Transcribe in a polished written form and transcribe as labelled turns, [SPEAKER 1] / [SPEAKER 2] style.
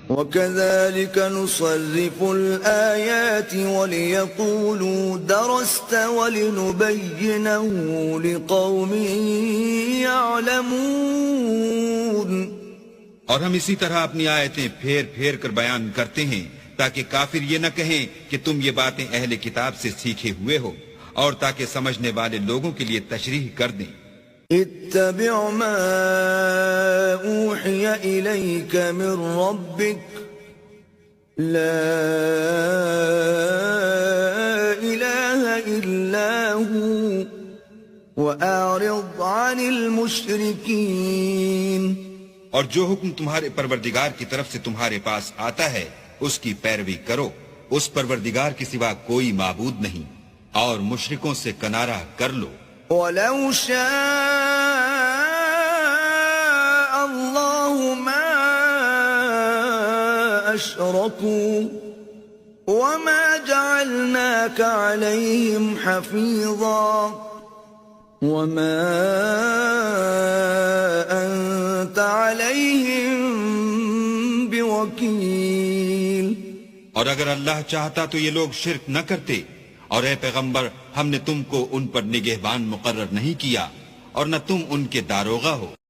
[SPEAKER 1] وَكَذَلِكَ نُصَرِّفُ الْآيَاتِ وَلِيَقُولُوا دَرَسْتَ وَلِنُبَيِّنَهُ لِقَوْمٍ يَعْلَمُونَ.
[SPEAKER 2] اور ہم اسی طرح اپنی آیتیں پھیر پھیر کر بیان کرتے ہیں تاکہ کافر یہ نہ کہیں کہ تم یہ باتیں اہل کتاب سے سیکھے ہوئے ہو، اور تاکہ سمجھنے والے لوگوں کے لیے تشریح کر دیں.
[SPEAKER 1] اتبع ما اوحی الیک من ربک لا الہ الا ہو واعرض عن المشرکین.
[SPEAKER 2] اور جو حکم تمہارے پروردگار کی طرف سے تمہارے پاس آتا ہے اس کی پیروی کرو، اس پروردگار کے سوا کوئی معبود نہیں، اور مشرکوں سے کنارہ کر لو.
[SPEAKER 1] وَلَوْ شَاءَ اللَّهُ مَا أَشْرَكُوا وَمَا جَعَلْنَاكَ عَلَيْهِمْ حَفِيظًا وَمَا أَنْتَ عَلَيْهِمْ بِوَكِيلٍ.
[SPEAKER 2] اور اگر اللہ چاہتا تو یہ لوگ شرک نہ کرتے، اور اے پیغمبر ہم نے تم کو ان پر نگہبان مقرر نہیں کیا، اور نہ تم ان کے داروغہ ہو.